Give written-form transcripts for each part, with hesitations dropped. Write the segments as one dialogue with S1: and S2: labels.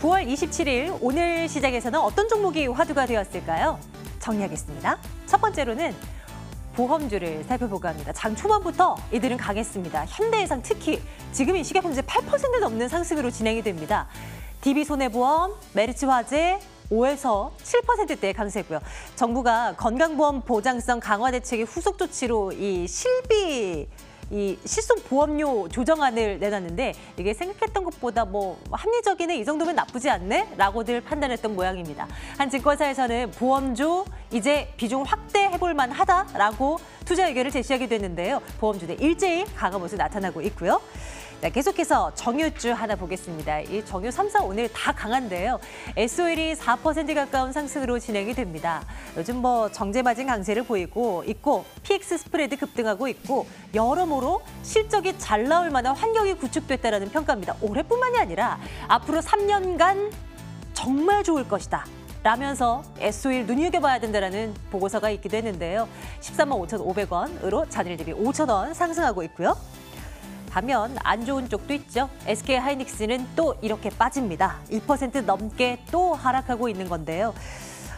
S1: 9월 27일 오늘 시장에서는 어떤 종목이 화두가 되었을까요? 정리하겠습니다. 첫 번째로는 보험주를 살펴보고 합니다. 장 초반부터 이들은 강했습니다. 현대해상 특히 지금 이 시각 현재 8% 넘는 상승으로 진행이 됩니다. DB손해보험, 메리츠화재, 5에서 7%대 강세고요. 정부가 건강보험 보장성 강화 대책의 후속 조치로 이 실손 보험료 조정안을 내놨는데 이게 생각했던 것보다 합리적이네, 이 정도면 나쁘지 않네? 라고들 판단했던 모양입니다. 한 증권사에서는 보험주 이제 비중 확대해볼 만하다라고 투자 의견을 제시하게 됐는데요. 보험주들 일제히 강한 모습 나타나고 있고요. 자, 계속해서 정유주 하나 보겠습니다. 이 정유 3사 오늘 다 강한데요. SOL이 4% 가까운 상승으로 진행이 됩니다. 요즘 정제 마진 강세를 보이고 있고 PX 스프레드 급등하고 있고 여러모로 실적이 잘 나올 만한 환경이 구축됐다는 평가입니다. 올해뿐만이 아니라 앞으로 3년간 정말 좋을 것이다. 라면서 SOL 눈여겨봐야 된다는 보고서가 있기도 했는데요. 13만 5,500원으로 전일 대비 5,000원 상승하고 있고요. 반면 안 좋은 쪽도 있죠. SK하이닉스는 또 이렇게 빠집니다. 2% 넘게 또 하락하고 있는 건데요.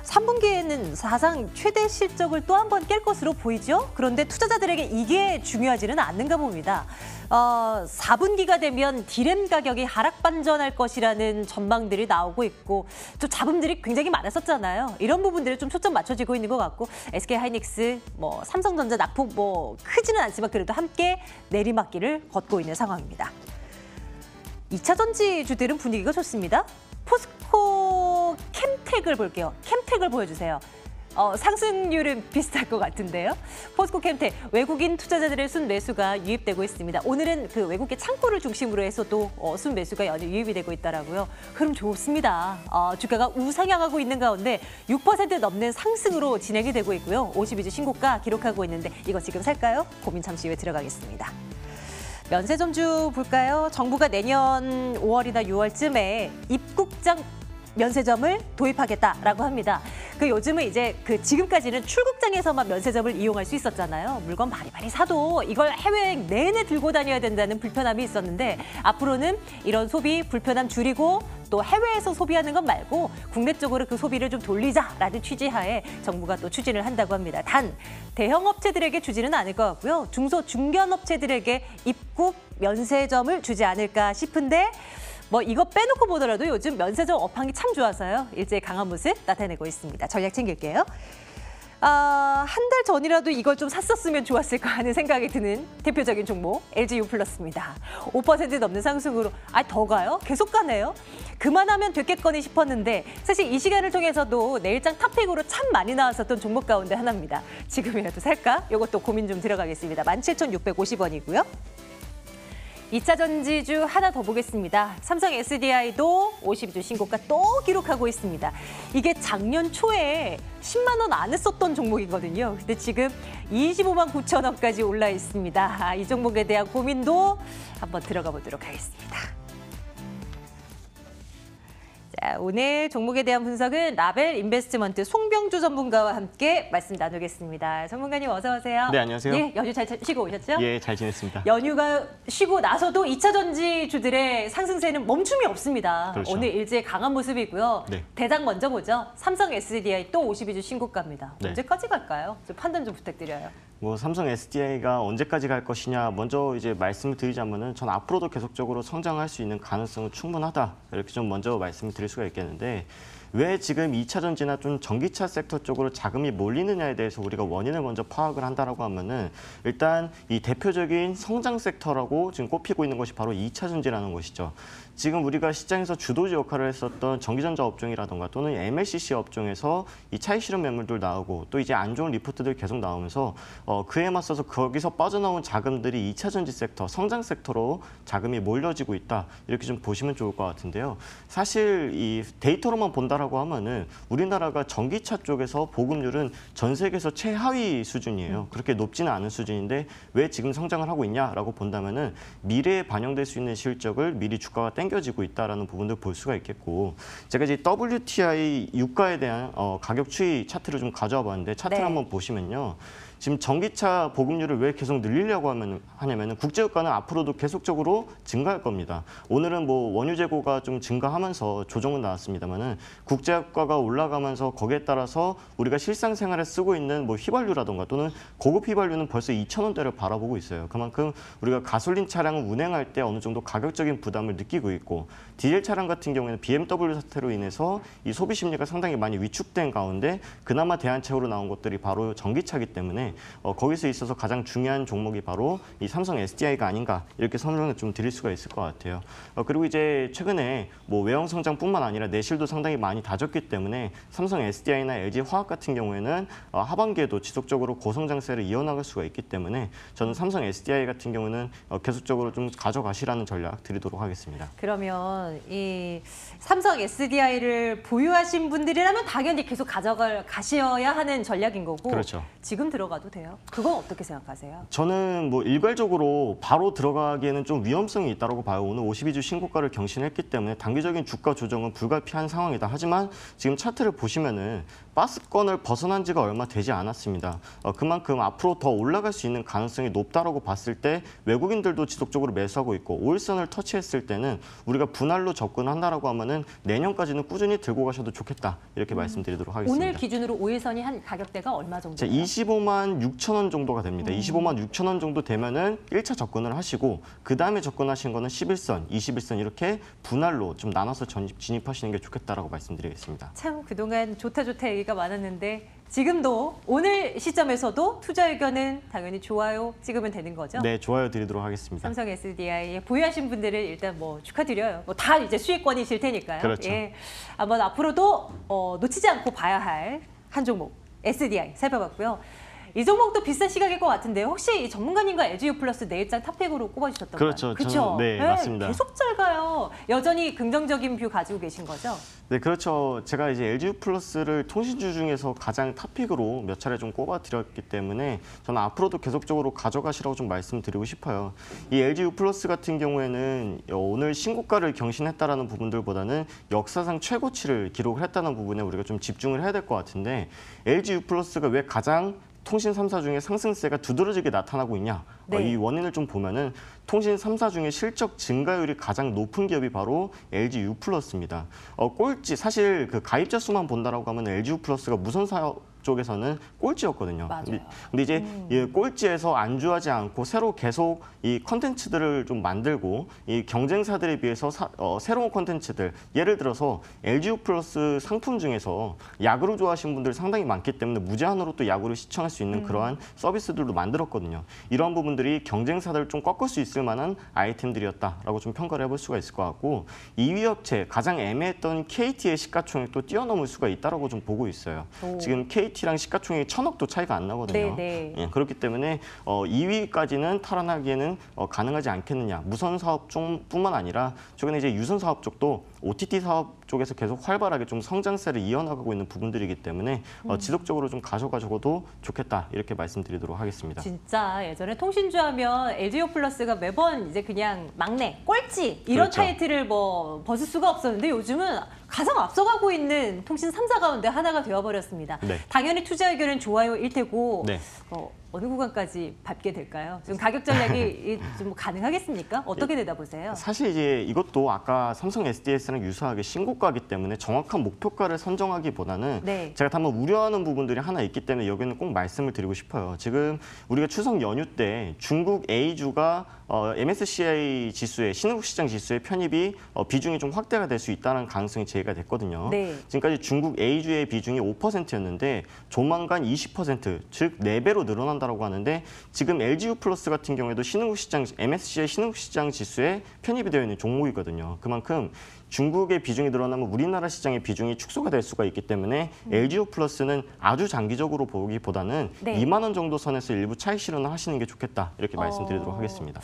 S1: 3분기에는 사상 최대 실적을 또 한 번 깰 것으로 보이죠. 그런데 투자자들에게 이게 중요하지는 않는가 봅니다. 4분기가 되면 디램 가격이 하락 반전할 것이라는 전망들이 나오고 있고 또 잡음들이 굉장히 많았었잖아요. 이런 부분들에 좀 초점 맞춰지고 있는 것 같고 SK하이닉스, 삼성전자 낙폭 크지는 않지만 그래도 함께 내리막길을 걷고 있는 상황입니다. 2차 전지주들은 분위기가 좋습니다. 포스코 캠텍을 볼게요. 캠텍을 보여주세요. 상승률은 비슷할 것 같은데요. 포스코 캠텍, 외국인 투자자들의 순매수가 유입되고 있습니다. 오늘은 그 외국계 창고를 중심으로 해서도 순매수가 연일 유입이 되고 있더라고요. 흐름 좋습니다. 주가가 우상향하고 있는 가운데 6% 넘는 상승으로 진행이 되고 있고요. 52주 신고가 기록하고 있는데 이거 지금 살까요? 고민 잠시 후에 들어가겠습니다. 면세점주 볼까요? 정부가 내년 5월이나 6월쯤에 입국장 면세점을 도입하겠다라고 합니다. 요즘은 이제 지금까지는 출국장에서만 면세점을 이용할 수 있었잖아요. 물건 바리바리 사도 이걸 해외여행 내내 들고 다녀야 된다는 불편함이 있었는데 앞으로는 이런 소비 불편함 줄이고 또 해외에서 소비하는 것 말고 국내 쪽으로 그 소비를 좀 돌리자라는 취지하에 정부가 또 추진을 한다고 합니다. 단 대형 업체들에게 주지는 않을 것 같고요. 중소 중견 업체들에게 입국 면세점을 주지 않을까 싶은데 이거 빼놓고 보더라도 요즘 면세점 업황이 참 좋아서요. 일제히 강한 모습 나타내고 있습니다. 전략 챙길게요. 한 달 전이라도 이걸 좀 샀었으면 좋았을까 하는 생각이 드는 대표적인 종목 LG유플러스입니다. 5% 넘는 상승으로 더 가요? 계속 가네요. 그만하면 됐겠거니 싶었는데 사실 이 시간을 통해서도 내일장 탑픽으로 참 많이 나왔었던 종목 가운데 하나입니다. 지금이라도 살까? 이것도 고민 좀 들어가겠습니다. 17,650원이고요. 2차 전지주 하나 더 보겠습니다. 삼성 SDI도 52주 신고가 또 기록하고 있습니다. 이게 작년 초에 10만 원 안 했었던 종목이거든요. 근데 지금 25만 9천 원까지 올라 있습니다. 이 종목에 대한 고민도 한번 들어가 보도록 하겠습니다. 자, 오늘 종목에 대한 분석은 라벨 인베스트먼트 송병주 전문가와 함께 말씀 나누겠습니다. 전문가님 어서 오세요.
S2: 네, 안녕하세요.
S1: 예, 연휴 잘 쉬고 오셨죠?
S2: 예, 잘 지냈습니다.
S1: 연휴가 쉬고 나서도 2차 전지주들의 상승세는 멈춤이 없습니다.
S2: 그렇죠.
S1: 오늘 일제히 강한 모습이고요.
S2: 네.
S1: 대장 먼저 보죠. 삼성 SDI 또 52주 신고가입니다.
S2: 네.
S1: 언제까지 갈까요? 좀 판단 좀 부탁드려요.
S2: 삼성 SDI가 언제까지 갈 것이냐 먼저 이제 말씀을 드리자면은 전 앞으로도 계속적으로 성장할 수 있는 가능성은 충분하다. 이렇게 좀 먼저 말씀을 드릴 수가 있겠는데 왜 지금 2차 전지나 좀 전기차 섹터 쪽으로 자금이 몰리느냐에 대해서 우리가 원인을 먼저 파악을 한다라고 하면은 일단 이 대표적인 성장 섹터라고 지금 꼽히고 있는 것이 바로 2차 전지라는 것이죠. 지금 우리가 시장에서 주도주 역할을 했었던 전기전자 업종이라던가 또는 MLCC 업종에서 이 차익 실현 매물들 나오고 또 이제 안 좋은 리포트들 계속 나오면서 그에 맞서서 거기서 빠져나온 자금들이 2차 전지 섹터, 성장 섹터로 자금이 몰려지고 있다. 이렇게 좀 보시면 좋을 것 같은데요. 사실 이 데이터로만 본다라고 하면은 우리나라가 전기차 쪽에서 보급률은 전 세계에서 최하위 수준이에요. 그렇게 높지는 않은 수준인데 왜 지금 성장을 하고 있냐라고 본다면은 미래에 반영될 수 있는 실적을 미리 주가가 땡겨지고 있다라는 부분들 볼 수가 있겠고 제가 이제 WTI 유가에 대한 가격 추이 차트를 좀 가져와 봤는데 차트를
S1: 네.
S2: 한번 보시면요. 지금 전기차 보급률을 왜 계속 늘리려고 하냐면은 국제유가는 앞으로도 계속적으로 증가할 겁니다. 오늘은 뭐 원유 재고가 좀 증가하면서 조정은 나왔습니다만은 국제유가가 올라가면서 거기에 따라서 우리가 실상생활에 쓰고 있는 뭐 휘발유라든가 또는 고급 휘발유는 벌써 2,000원대를 바라보고 있어요. 그만큼 우리가 가솔린 차량을 운행할 때 어느 정도 가격적인 부담을 느끼고 있고 디젤 차량 같은 경우에는 BMW 사태로 인해서 이 소비 심리가 상당히 많이 위축된 가운데 그나마 대안책으로 나온 것들이 바로 전기차이기 때문에 거기서 있어서 가장 중요한 종목이 바로 이 삼성 SDI가 아닌가 이렇게 설명을 좀 드릴 수가 있을 것 같아요. 그리고 이제 최근에 뭐 외형 성장뿐만 아니라 내실도 상당히 많이 다졌기 때문에 삼성 SDI나 LG 화학 같은 경우에는 하반기에도 지속적으로 고성장세를 이어나갈 수가 있기 때문에 저는 삼성 SDI 같은 경우는 계속적으로 좀 가져가시라는 전략 드리도록 하겠습니다.
S1: 그러면 이 삼성 SDI를 보유하신 분들이라면 당연히 계속 가셔야 하는 전략인 거고
S2: 그렇죠.
S1: 지금 들어가도 돼요? 그건 어떻게 생각하세요?
S2: 저는 뭐 일괄적으로 바로 들어가기에는 좀 위험성이 있다고 봐요. 오늘 52주 신고가를 경신했기 때문에 단기적인 주가 조정은 불가피한 상황이다. 하지만 지금 차트를 보시면은 박스권을 벗어난 지가 얼마 되지 않았습니다. 그만큼 앞으로 더 올라갈 수 있는 가능성이 높다라고 봤을 때 외국인들도 지속적으로 매수하고 있고 5일선을 터치했을 때는 우리가 분할로 접근한다라고 하면은 내년까지는 꾸준히 들고 가셔도 좋겠다. 이렇게 말씀드리도록 하겠습니다.
S1: 오늘 기준으로 5일선이 한 가격대가 얼마 정도예요?
S2: 25만 6천 원 정도가 됩니다. 25만 6천 원 정도 되면은 1차 접근을 하시고 그다음에 접근하신 거는 11선, 21선 이렇게 분할로 좀 나눠서 진입하시는 게 좋겠다라고 말씀드리겠습니다.
S1: 참 그동안 좋다 얘기가 많았는데 지금도 오늘 시점에서도 투자 의견은 당연히 좋아요 찍으면 되는 거죠?
S2: 네, 좋아요 드리도록 하겠습니다.
S1: 삼성 SDI 보유하신 분들을 일단 뭐 축하드려요. 뭐 다 이제 수익권이실 테니까요.
S2: 그렇죠.
S1: 예, 한번 앞으로도 놓치지 않고 봐야 할 한 종목 SDI 살펴봤고요. 이 종목도 비싼 시각일 것 같은데 혹시 이 전문가님과 LGU 플러스 내일장 탑픽으로 꼽아주셨던
S2: 그렇죠.
S1: 거예요? 그렇죠.
S2: 네, 맞습니다.
S1: 계속 잘 가요. 여전히 긍정적인 뷰 가지고 계신 거죠?
S2: 네, 그렇죠. 제가 이제 LGU 플러스를 통신주 중에서 가장 탑픽으로 몇 차례 좀 꼽아드렸기 때문에 저는 앞으로도 계속적으로 가져가시라고 좀 말씀드리고 싶어요. 이 LGU 플러스 같은 경우에는 오늘 신고가를 경신했다라는 부분들보다는 역사상 최고치를 기록을 했다는 부분에 우리가 좀 집중을 해야 될 것 같은데 LGU 플러스가 왜 가장 통신 3사 중에 상승세가 두드러지게 나타나고 있냐.
S1: 네.
S2: 이 원인을 좀 보면은 통신 3사 중에 실적 증가율이 가장 높은 기업이 바로 LGU 플러스입니다. 꼴찌 사실 그 가입자 수만 본다라고 하면 LGU 플러스가 무선 사업 쪽에서는 꼴찌였거든요.
S1: 맞아요.
S2: 근데 이제 이 꼴찌에서 안주하지 않고 새로 계속 이 컨텐츠들을 좀 만들고 이 경쟁사들에 비해서 새로운 컨텐츠들 예를 들어서 LGU 플러스 상품 중에서 야구를 좋아하시는 분들 상당히 많기 때문에 무제한으로 또 야구를 시청할 수 있는 그러한 서비스들도 만들었거든요. 이러한 부분들이 경쟁사들을 좀 꺾을 수 있을 만한 아이템들이었다라고 좀 평가를 해볼 수가 있을 것 같고 2위 업체 가장 애매했던 KT의 시가총액도 뛰어넘을 수가 있다라고 좀 보고 있어요.
S1: 오.
S2: 지금 KT랑 시가총액이 1,000억도 차이가 안 나거든요.
S1: 네.
S2: 예, 그렇기 때문에 2위까지는 탈환하기에는 가능하지 않겠느냐. 무선 사업 쪽뿐만 아니라 최근에 이제 유선 사업 쪽도 OTT 사업 쪽에서 계속 활발하게 좀 성장세를 이어나가고 있는 부분들이기 때문에 지속적으로 좀 가져가셔도 좋겠다 이렇게 말씀드리도록 하겠습니다.
S1: 진짜 예전에 통신주 하면 LGU 플러스가 매번 이제 그냥 막내, 꼴찌 이런
S2: 그렇죠.
S1: 타이틀을 뭐 벗을 수가 없었는데 요즘은 가장 앞서가고 있는 통신 3사 가운데 하나가 되어버렸습니다.
S2: 네.
S1: 당연히 투자 의견은 좋아요일 테고
S2: 네.
S1: 어느 구간까지 밟게 될까요? 지금 가격 전략이 좀 가능하겠습니까? 어떻게 내다보세요?
S2: 사실 이제 이것도 아까 삼성 SDS랑 유사하게 신고가이기 때문에 정확한 목표가를 선정하기보다는
S1: 네.
S2: 제가 한번 우려하는 부분들이 하나 있기 때문에 여기는 꼭 말씀을 드리고 싶어요. 지금 우리가 추석 연휴 때 중국 A주가 MSCI 지수에 신흥국 시장 지수의 편입이 비중이 좀 확대가 될 수 있다는 가능성이 제기가 됐거든요.
S1: 네.
S2: 지금까지 중국 A주의 비중이 5%였는데 조만간 20%, 즉 4배로 늘어난다고 하는데 지금 LGU 플러스 같은 경우에도 신흥국 시장 MSCI 신흥국 시장 지수에 편입이 되어 있는 종목이거든요. 그만큼 중국의 비중이 늘어나면 우리나라 시장의 비중이 축소가 될 수가 있기 때문에 LGU 플러스는 아주 장기적으로 보기보다는
S1: 네.
S2: 2만 원 정도 선에서 일부 차익 실현을 하시는 게 좋겠다 이렇게 말씀드리도록 하겠습니다.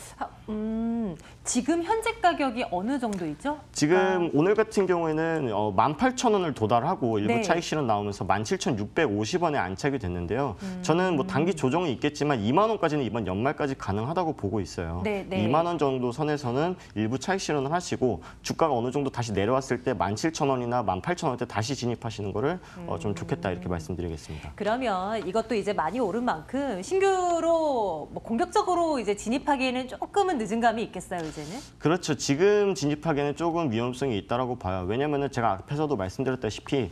S1: 지금 현재 가격이 어느 정도 있죠?
S2: 지금 오늘 같은 경우에는 18,000원을 도달하고 일부
S1: 네.
S2: 차익 실현 나오면서 17,650원에 안착이 됐는데요. 저는 뭐 단기 조정이 있겠지만 2만 원까지는 이번 연말까지 가능하다고 보고 있어요.
S1: 네, 네.
S2: 2만 원 정도 선에서는 일부 차익 실현을 하시고 주가가 어느 정도 다시 내려왔을 때 17,000원이나 18,000원대 다시 진입하시는 거를 좀 좋겠다 이렇게 말씀드리겠습니다.
S1: 그러면 이것도 이제 많이 오른 만큼 신규로 뭐 공격적으로 이제 진입하기에는 조금은 늦은 감이 있겠어요, 이제는?
S2: 그렇죠. 지금 진입하기에는 조금 위험성이 있다라고 봐요. 왜냐하면 제가 앞에서도 말씀드렸다시피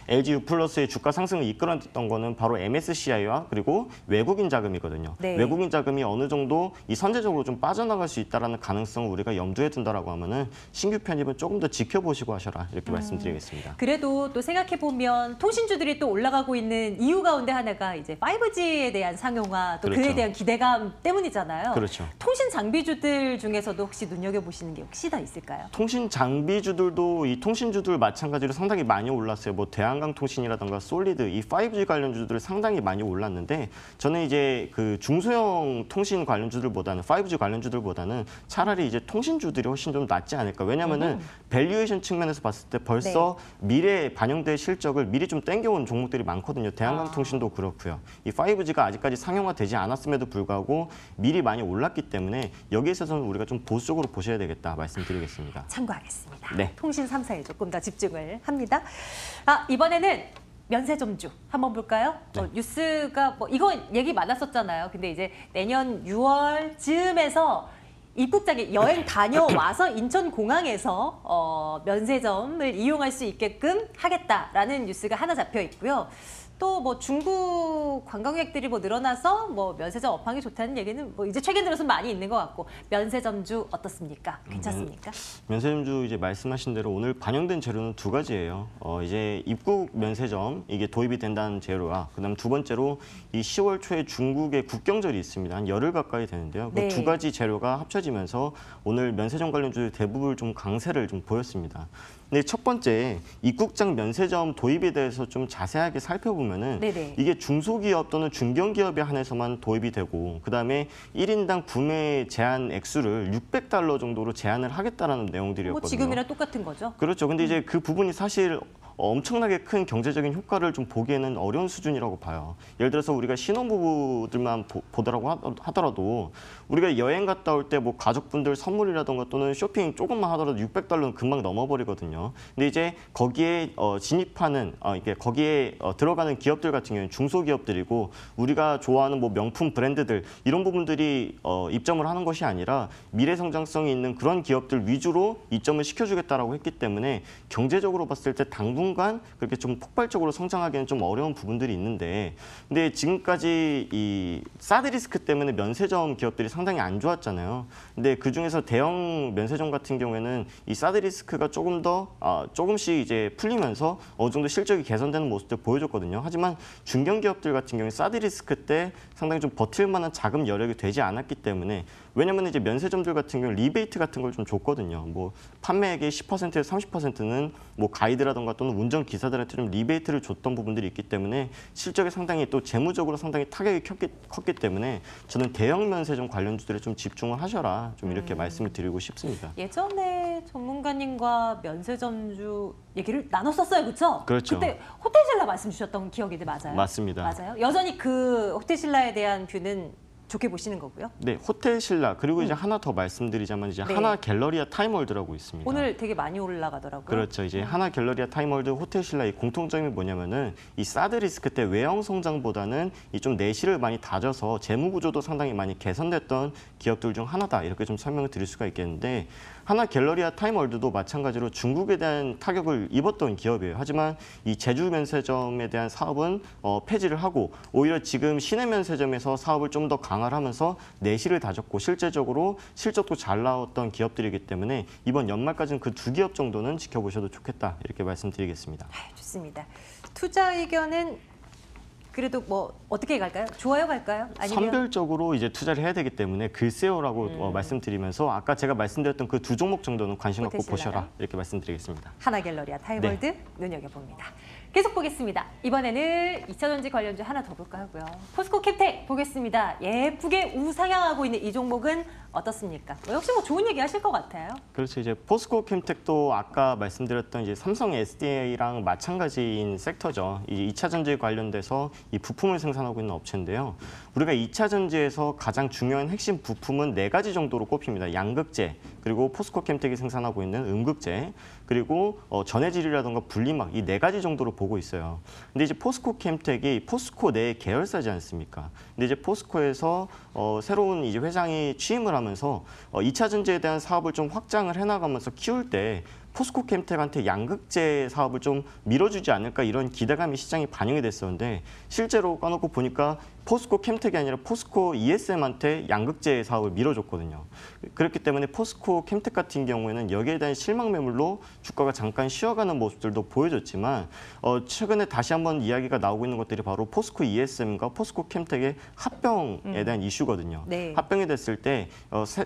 S2: LG U+의 주가 상승을 이끌어냈던 거는 바로 MSCI와 그리고 외국인 자금이거든요.
S1: 네.
S2: 외국인 자금이 어느 정도 이 선제적으로 좀 빠져나갈 수 있다라는 가능성을 우리가 염두에 둔다라고 하면은 신규 편입은 조금 더 지켜보시고 하셔라 이렇게 말씀드리겠습니다.
S1: 그래도 또 생각해보면 통신주들이 또 올라가고 있는 이유 가운데 하나가 이제 5G에 대한 상용화, 또 그에
S2: 그렇죠.
S1: 대한 기대감 때문이잖아요.
S2: 그렇죠.
S1: 통신 장비주들 중에서도 혹시 눈여겨보시는 게 혹시 다 있을까요?
S2: 통신 장비주들도 이 통신주들 마찬가지로 상당히 많이 올랐어요. 뭐 대한강통신이라든가 솔리드 이 5G 관련주들 상당히 많이 올랐는데 저는 이제 그 중소형 통신 관련주들보다는 5G 관련주들보다는 차라리 이제 통신주들이 훨씬 좀 낫지 않을까. 왜냐하면은 밸류에이션 측면에서 봤을 때 벌써 미래에 반영될 실적을 미리 좀 땡겨온 종목들이 많거든요. 대한강통신도 그렇고요. 이 5G가 아직까지 상용화되지 않았음에도 불구하고 미리 많이 올랐기 때문에 여기에 있어서는 우리가 좀 보수적으로 보셔야 되겠다 말씀드리겠습니다.
S1: 참고하겠습니다.
S2: 네.
S1: 통신 3사에 조금 더 집중을 합니다. 이번에는 면세점주 한번 볼까요? 뉴스가 뭐 이거 얘기 많았었잖아요. 근데 이제 내년 6월 즈음에서 입국장에 여행 다녀와서 인천공항에서 면세점을 이용할 수 있게끔 하겠다라는 뉴스가 하나 잡혀 있고요. 또 뭐 중국 관광객들이 뭐 늘어나서 뭐 면세점 업황이 좋다는 얘기는 뭐 이제 최근 들어서 많이 있는 것 같고 면세점주 어떻습니까? 괜찮습니까?
S2: 면세점주 이제 말씀하신 대로 오늘 반영된 재료는 두 가지예요. 이제 입국 면세점 이게 도입이 된다는 재료와 그다음 두 번째로 이 10월 초에 중국의 국경절이 있습니다. 한 열흘 가까이 되는데요. 그
S1: 네.
S2: 두 가지 재료가 합쳐지면서 오늘 면세점 관련주들 대부분 좀 강세를 좀 보였습니다. 근데 첫 번째 입국장 면세점 도입에 대해서 좀 자세하게 살펴보면은
S1: 네네.
S2: 이게 중소기업 또는 중견기업에 한해서만 도입이 되고 그다음에 1인당 구매 제한 액수를 $600 정도로 제한을 하겠다라는 내용들이었거든요.
S1: 뭐 지금이랑 똑같은 거죠?
S2: 그렇죠. 근데 이제 그 부분이 사실 엄청나게 큰 경제적인 효과를 좀 보기에는 어려운 수준이라고 봐요. 예를 들어서 우리가 신혼부부들만 보더라고 하더라도 우리가 여행 갔다 올 때 뭐 가족분들 선물이라던가 또는 쇼핑 조금만 하더라도 $600는 금방 넘어버리거든요. 근데 이제 거기에 진입하는 이게 거기에 들어가는 기업들 같은 경우는 중소기업들이고 우리가 좋아하는 뭐 명품 브랜드들 이런 부분들이 입점을 하는 것이 아니라 미래 성장성이 있는 그런 기업들 위주로 입점을 시켜주겠다라고 했기 때문에 경제적으로 봤을 때 당분간 그렇게 좀 폭발적으로 성장하기는 좀 어려운 부분들이 있는데 근데 지금까지 이 사드 리스크 때문에 면세점 기업들이 상당히 안 좋았잖아요. 근데 그중에서 대형 면세점 같은 경우에는 이 사드 리스크가 조금 더 조금씩 이제 풀리면서 어느 정도 실적이 개선되는 모습들 보여줬거든요. 하지만 중견 기업들 같은 경우에 사드 리스크 때 상당히 좀 버틸 만한 자금 여력이 되지 않았기 때문에 왜냐면 이제 면세점들 같은 경우 리베이트 같은 걸 좀 줬거든요. 뭐 판매액의 10%에서 30%는 뭐 가이드라던가 또는 운전 기사들한테 좀 리베이트를 줬던 부분들이 있기 때문에 실적에 상당히 또 재무적으로 상당히 타격이 컸기 때문에 저는 대형 면세점 관련주들에 좀 집중을 하셔라 좀 이렇게 말씀을 드리고 싶습니다.
S1: 예전에 전문가님과 면세점주 얘기를 나눴었어요, 그렇죠?
S2: 그렇죠.
S1: 그때 호텔신라 말씀 주셨던 기억이 맞아요?
S2: 맞습니다.
S1: 맞아요. 여전히 그 호텔신라에 대한 뷰는 좋게 보시는 거고요.
S2: 네, 호텔신라 그리고 이제 하나 더 말씀드리자면 이제
S1: 네.
S2: 하나 갤러리아 타임월드라고 있습니다.
S1: 오늘 되게 많이 올라가더라고요.
S2: 그렇죠. 이제 하나 갤러리아 타임월드 호텔신라의 공통점이 뭐냐면은 이 사드 리스크 때 외형 성장보다는 이 좀 내실을 많이 다져서 재무 구조도 상당히 많이 개선됐던 기업들 중 하나다 이렇게 좀 설명을 드릴 수가 있겠는데 하나 갤러리아 타임월드도 마찬가지로 중국에 대한 타격을 입었던 기업이에요. 하지만 이 제주 면세점에 대한 사업은 폐지를 하고 오히려 지금 시내 면세점에서 사업을 좀 더 강화를 하면서 내실을 다졌고 실제적으로 실적도 잘 나왔던 기업들이기 때문에 이번 연말까지는 그 두 기업 정도는 지켜보셔도 좋겠다 이렇게 말씀드리겠습니다.
S1: 좋습니다. 투자 의견은 그래도 뭐 어떻게 갈까요? 좋아요 갈까요? 아니면
S2: 선별적으로 이제 투자를 해야 되기 때문에 글쎄요라고 말씀드리면서 아까 제가 말씀드렸던 그 두 종목 정도는 관심 갖고
S1: 호텔신라요?
S2: 보셔라 이렇게 말씀드리겠습니다.
S1: 하나 갤러리아 타임월드 눈여겨봅니다. 계속 보겠습니다. 이번에는 2차전지 관련주 하나 더 볼까 하고요. 포스코 캡텍 보겠습니다. 예쁘게 우상향하고 있는 이 종목은 어떻습니까? 역시 뭐 좋은 얘기 하실 것 같아요.
S2: 그렇죠. 이제 포스코 켐텍도 아까 말씀드렸던 이제 삼성 SDA랑 마찬가지인 섹터죠. 이 2차 전지에 관련돼서 이 부품을 생산하고 있는 업체인데요. 우리가 2차 전지에서 가장 중요한 핵심 부품은 4가지 정도로 꼽힙니다. 양극재, 그리고 포스코 켐텍이 생산하고 있는 음극재, 그리고 전해질이라든가 분리막 이 4가지 정도로 보고 있어요. 근데 이제 포스코 켐텍이 포스코 내 계열사지 않습니까? 근데 이제 포스코에서 새로운 이제 회장이 취임을 하면서 2차 전지에 대한 사업을 좀 확장을 해나가면서 키울 때 포스코 켐텍한테 양극재 사업을 좀 밀어주지 않을까 이런 기대감이 시장에 반영이 됐었는데 실제로 까놓고 보니까 포스코 켐텍이 아니라 포스코 ESM한테 양극재 사업을 밀어줬거든요. 그렇기 때문에 포스코 켐텍 같은 경우에는 여기에 대한 실망 매물로 주가가 잠깐 쉬어가는 모습들도 보여줬지만 최근에 다시 한번 이야기가 나오고 있는 것들이 바로 포스코 ESM과 포스코 켐텍의 합병에 대한 이슈거든요.
S1: 네.
S2: 합병이 됐을 때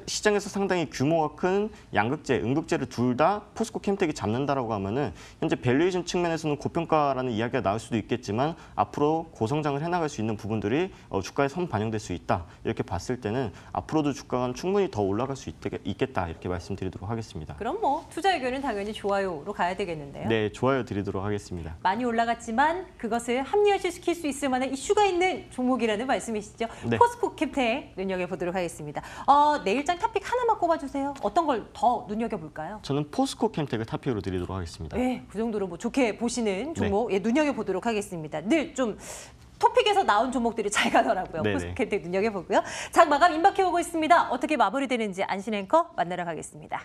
S2: 시장에서 상당히 규모가 큰 양극재, 음극재를 둘 다 포스코 켐텍이 잡는다라고 하면은 현재 밸류에이션 측면에서는 고평가라는 이야기가 나올 수도 있겠지만 앞으로 고성장을 해나갈 수 있는 부분들이 주가에 선 반영될 수 있다. 이렇게 봤을 때는 앞으로도 주가가 충분히 더 올라갈 수 있겠다. 이렇게 말씀드리도록 하겠습니다.
S1: 그럼 뭐 투자 의견은 당연히 좋아요로 가야 되겠는데요.
S2: 네, 좋아요 드리도록 하겠습니다.
S1: 많이 올라갔지만 그것을 합리화시킬 수 있을 만한 이슈가 있는 종목이라는 말씀이시죠.
S2: 네.
S1: 포스코 캡텍 눈여겨보도록 하겠습니다. 내일장 탑픽 하나만 꼽아주세요. 어떤 걸 더 눈여겨볼까요?
S2: 저는 포스코 켐텍을 탑픽으로 드리도록 하겠습니다.
S1: 네, 그 정도로 뭐 좋게 보시는 종목 눈여겨보도록 하겠습니다. 늘 좀 토픽에서 나온 종목들이 잘 가더라고요.
S2: 네네.
S1: 포스코 캡텍 눈여겨보고요. 장 마감 임박해오고 있습니다. 어떻게 마무리되는지 안신 앵커 만나러 가겠습니다.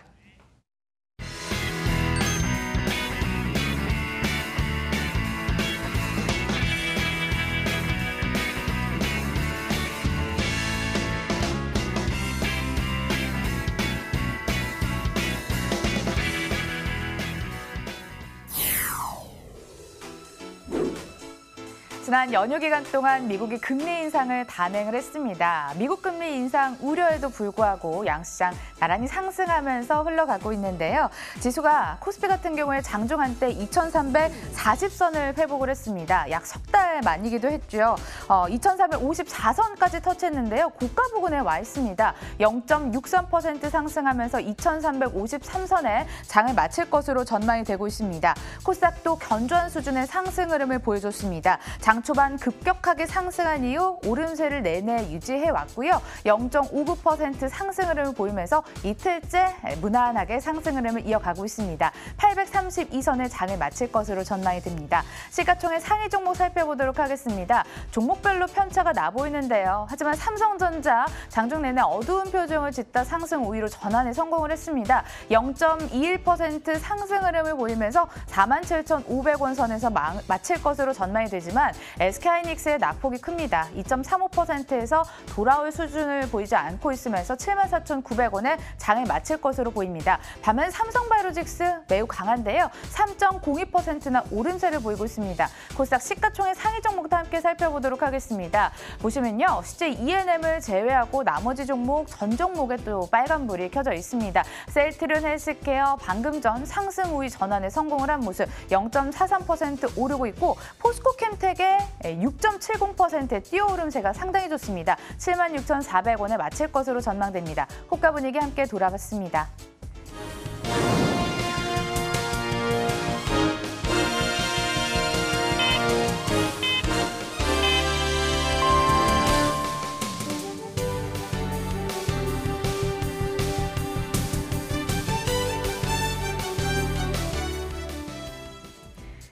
S3: 지난 연휴 기간 동안 미국이 금리 인상을 단행을 했습니다. 미국 금리 인상 우려에도 불구하고 양시장 나란히 상승하면서 흘러가고 있는데요. 지수가 코스피 같은 경우에 장중 한때 2,340선을 회복을 했습니다. 약 석 달 만이기도 했죠. 2,354선까지 터치했는데요. 고가 부근에 와 있습니다. 0.63% 상승하면서 2,353선에 장을 마칠 것으로 전망이 되고 있습니다. 코스닥도 견조한 수준의 상승 흐름을 보여줬습니다. 장 초반 급격하게 상승한 이후 오름세를 내내 유지해 왔고요. 0.59% 상승 흐름을 보이면서 이틀째 무난하게 상승 흐름을 이어가고 있습니다. 832선에 장을 마칠 것으로 전망이 됩니다. 시가총액 상위 종목 살펴보도록 하겠습니다. 종목별로 편차가 나 보이는데요. 하지만 삼성전자 장중 내내 어두운 표정을 짓다 상승 우위로 전환에 성공을 했습니다. 0.21% 상승 흐름을 보이면서 47,500원 선에서 마칠 것으로 전망이 되지만 SK하이닉스의 낙폭이 큽니다. 2.35%에서 돌아올 수준을 보이지 않고 있으면서 74,900원에 장을 마칠 것으로 보입니다. 반면 삼성바이오로직스 매우 강한데요. 3.02%나 오름세를 보이고 있습니다. 코스닥 시가총액 상위 종목도 함께 살펴보도록 하겠습니다. 보시면요. CJ ENM을 제외하고 나머지 종목 전 종목에 또 빨간불이 켜져 있습니다. 셀트리온 헬스케어 방금 전 상승 우위 전환에 성공을 한 모습 0.43% 오르고 있고 포스코 켐텍의 6.70%의 뛰어오름세가 상당히 좋습니다. 76,400원에 마칠 것으로 전망됩니다. 호가 분위기 함께 돌아봤습니다.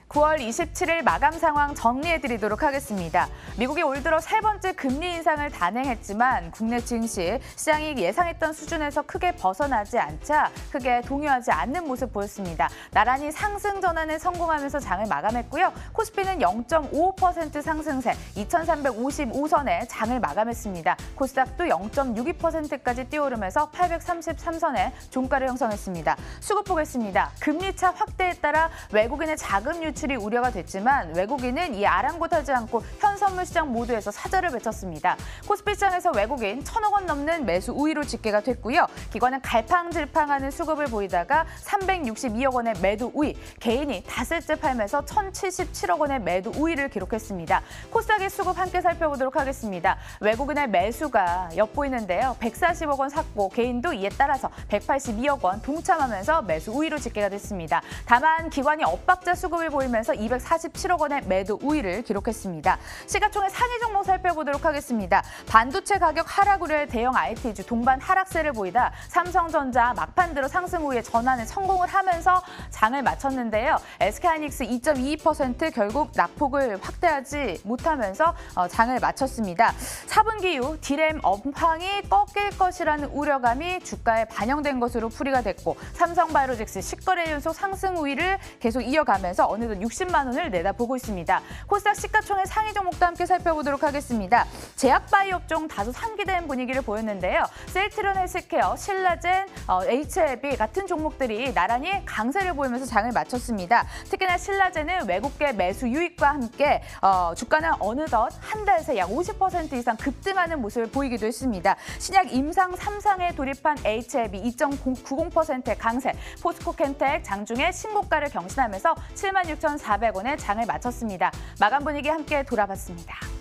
S3: 9월 27일 마감 상황 정리해드리도록 하겠습니다. 미국이 올 들어 세 번째 금리 인상을 단행했지만 국내 증시 시장이 예상했던 수준에서 크게 벗어나지 않자 크게 동요하지 않는 모습 보였습니다. 나란히 상승 전환에 성공하면서 장을 마감했고요. 코스피는 0.55% 상승세 2,355선에 장을 마감했습니다. 코스닥도 0.62%까지 뛰어오르면서 833선에 종가를 형성했습니다. 수급 보겠습니다. 금리차 확대에 따라 외국인의 자금 유출이 진출이 우려가 됐지만 외국인은 이 아랑곳하지 않고 현 선물 시장 모두에서 사절을 외쳤습니다. 코스피 시장에서 외국인 1,000억 원 넘는 매수 우위로 집계가 됐고요. 기관은 갈팡질팡하는 수급을 보이다가 362억 원의 매도 우위, 개인이 닷새째 팔면서 1,077억 원의 매도 우위를 기록했습니다. 코스닥의 수급 함께 살펴보도록 하겠습니다. 외국인의 매수가 엿보이는데요. 140억 원 샀고 개인도 이에 따라서 182억 원 동참하면서 매수 우위로 집계가 됐습니다. 다만 기관이 엇박자 수급을 보이면서 247억 원의 매도 우위를 기록했습니다. 시가총액 상위 종목 살펴보도록 하겠습니다. 반도체 가격 하락 우려의 대형 IT주 동반 하락세를 보이다 삼성전자 막판 들어 상승 우위에 전환에 성공을 하면서 장을 마쳤는데요. SK하이닉스 2.22% 결국 낙폭을 확대하지 못하면서 장을 마쳤습니다. 4분기 이후 디램 업황이 꺾일 것이라는 우려감이 주가에 반영된 것으로 풀이가 됐고 삼성바이오로직스 10거래 연속 상승 우위를 계속 이어가면서 어느덧 60만 원을 내다보고 있습니다. 코스닥 시가총액 상위 종목도 함께 살펴보도록 하겠습니다. 제약바이오 업종 다소 상기된 분위기를 보였는데요. 셀트리온 헬스케어, 신라젠, HLB 같은 종목들이 나란히 강세를 보이면서 장을 마쳤습니다. 특히나 신라젠은 외국계 매수 유입과 함께 주가는 어느덧 한 달 새 약 50% 이상 급등하는 모습을 보이기도 했습니다. 신약 임상 3상에 돌입한 HLB 2.90%의 강세, 포스코켄텍 장중에 신고가를 경신하면서 76,400원에 장을 마쳤습니다. 마감 분위기 함께 돌아봤습니다.